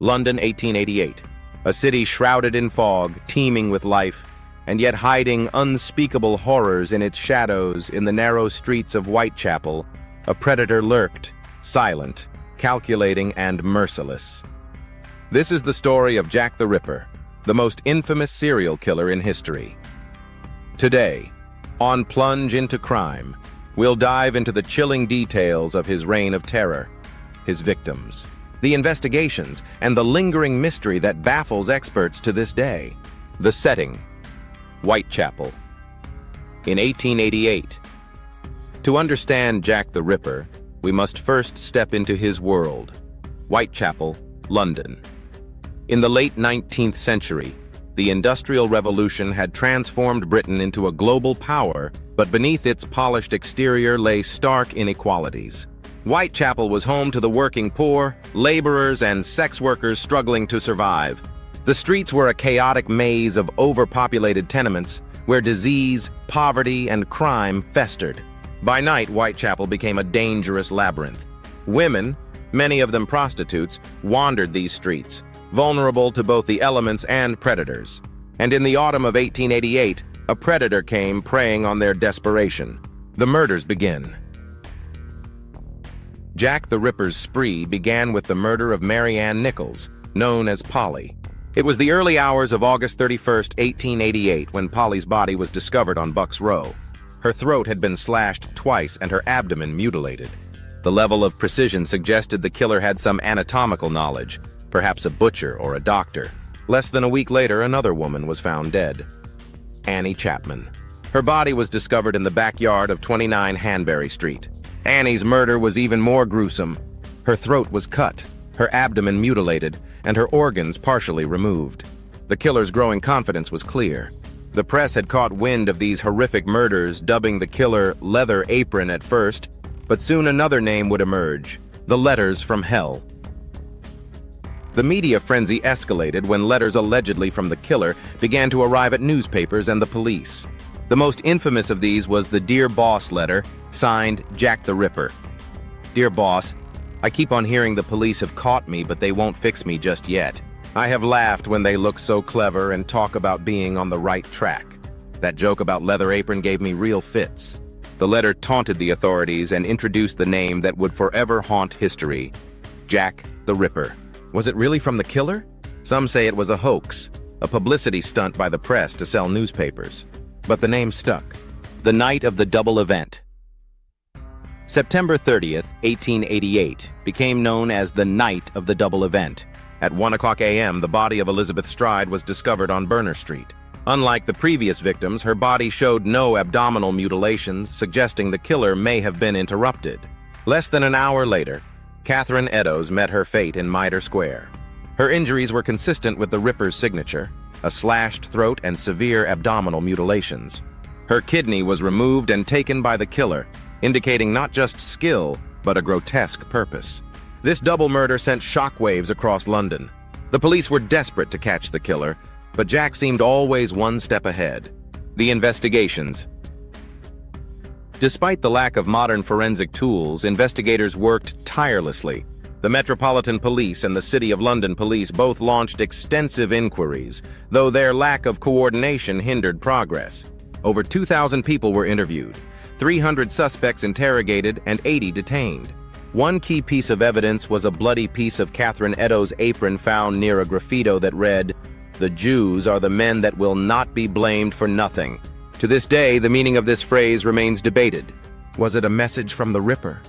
London, 1888. A city shrouded in fog, teeming with life, and yet hiding unspeakable horrors in its shadows. In the narrow streets of Whitechapel, a predator lurked, silent, calculating, and merciless. This is the story of Jack the Ripper, the most infamous serial killer in history. Today, on Plunge into Crime, we'll dive into the chilling details of his reign of terror, his victims, the investigations, and the lingering mystery that baffles experts to this day. The setting: Whitechapel. In 1888. To understand Jack the Ripper, we must first step into his world, Whitechapel, London. In the late 19th century, the Industrial Revolution had transformed Britain into a global power, but beneath its polished exterior lay stark inequalities. Whitechapel was home to the working poor, laborers, and sex workers struggling to survive. The streets were a chaotic maze of overpopulated tenements where disease, poverty, and crime festered. By night, Whitechapel became a dangerous labyrinth. Women, many of them prostitutes, wandered these streets, vulnerable to both the elements and predators. And in the autumn of 1888, a predator came preying on their desperation. The murders begin. Jack the Ripper's spree began with the murder of Mary Ann Nichols, known as Polly. It was the early hours of August 31st, 1888, when Polly's body was discovered on Buck's Row. Her throat had been slashed twice and her abdomen mutilated. The level of precision suggested the killer had some anatomical knowledge, perhaps a butcher or a doctor. Less than a week later, another woman was found dead. Annie Chapman. Her body was discovered in the backyard of 29 Hanbury Street. Annie's murder was even more gruesome. Her throat was cut, her abdomen mutilated, and her organs partially removed. The killer's growing confidence was clear. The press had caught wind of these horrific murders, dubbing the killer Leather Apron at first, but soon another name would emerge: the Letters from Hell. The media frenzy escalated when letters allegedly from the killer began to arrive at newspapers and the police. The most infamous of these was the Dear Boss letter, signed Jack the Ripper. Dear Boss, I keep on hearing the police have caught me, but they won't fix me just yet. I have laughed when they look so clever and talk about being on the right track. That joke about Leather Apron gave me real fits. The letter taunted the authorities and introduced the name that would forever haunt history: Jack the Ripper. Was it really from the killer? Some say it was a hoax, a publicity stunt by the press to sell newspapers. But the name stuck. The night of the double event. September 30th, 1888, became known as the night of the double event. At 1:00 a.m., the body of Elizabeth Stride was discovered on Berner Street. Unlike the previous victims, her body showed no abdominal mutilations, suggesting the killer may have been interrupted. Less than an hour later, Catherine Eddowes met her fate in Mitre Square. Her injuries were consistent with the Ripper's signature: a slashed throat and severe abdominal mutilations. Her kidney was removed and taken by the killer, indicating not just skill, but a grotesque purpose. This double murder sent shockwaves across London. The police were desperate to catch the killer, but Jack seemed always one step ahead. The investigations. Despite the lack of modern forensic tools, investigators worked tirelessly. The Metropolitan Police and the City of London Police both launched extensive inquiries, though their lack of coordination hindered progress. Over 2,000 people were interviewed, 300 suspects interrogated, and 80 detained. One key piece of evidence was a bloody piece of Catherine Eddowes' apron found near a graffito that read, "The Jews are the men that will not be blamed for nothing." To this day, the meaning of this phrase remains debated. Was it a message from the Ripper,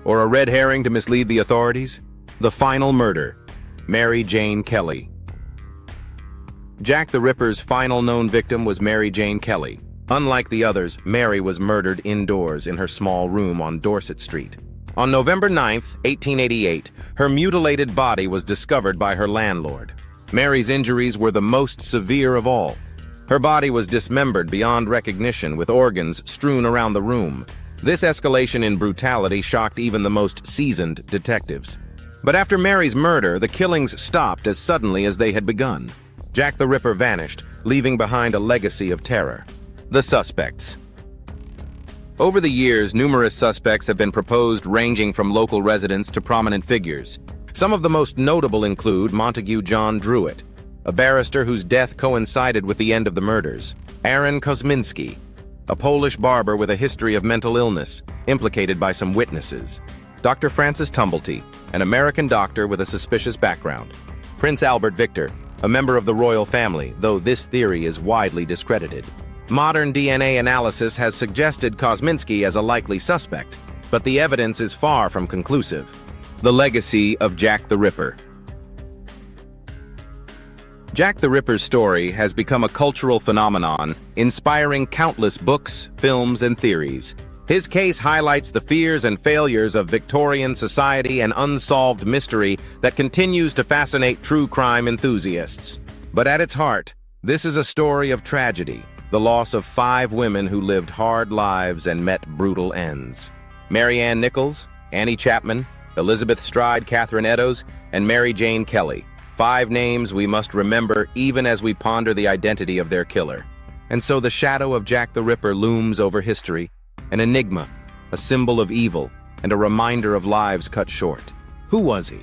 or a red herring to mislead the authorities? The final murder: Mary Jane Kelly. Jack the Ripper's final known victim was Mary Jane Kelly. Unlike the others, Mary was murdered indoors in her small room on Dorset Street. On November 9th, 1888, her mutilated body was discovered by her landlord. Mary's injuries were the most severe of all. Her body was dismembered beyond recognition, with organs strewn around the room. This escalation in brutality shocked even the most seasoned detectives. But after Mary's murder, the killings stopped as suddenly as they had begun. Jack the Ripper vanished, leaving behind a legacy of terror. The suspects. Over the years, numerous suspects have been proposed, ranging from local residents to prominent figures. Some of the most notable include Montague John Druitt, a barrister whose death coincided with the end of the murders; Aaron Kosminski, a Polish barber with a history of mental illness, implicated by some witnesses; Dr. Francis Tumblety, an American doctor with a suspicious background; Prince Albert Victor, a member of the royal family, though this theory is widely discredited. Modern DNA analysis has suggested Kosminski as a likely suspect, but the evidence is far from conclusive. The legacy of Jack the Ripper. Jack the Ripper's story has become a cultural phenomenon, inspiring countless books, films, and theories. His case highlights the fears and failures of Victorian society and unsolved mystery that continues to fascinate true crime enthusiasts. But at its heart, this is a story of tragedy, the loss of 5 women who lived hard lives and met brutal ends. Mary Ann Nichols, Annie Chapman, Elizabeth Stride, Catherine Eddowes, and Mary Jane Kelly. 5 names we must remember even as we ponder the identity of their killer. And so the shadow of Jack the Ripper looms over history, an enigma, a symbol of evil, and a reminder of lives cut short. Who was he?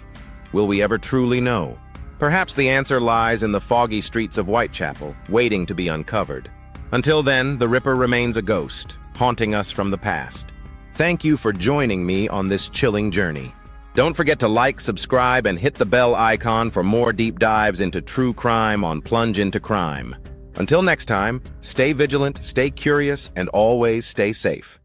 Will we ever truly know? Perhaps the answer lies in the foggy streets of Whitechapel, waiting to be uncovered. Until then, the Ripper remains a ghost, haunting us from the past. Thank you for joining me on this chilling journey. Don't forget to like, subscribe, and hit the bell icon for more deep dives into true crime on Plunge into Crime. Until next time, stay vigilant, stay curious, and always stay safe.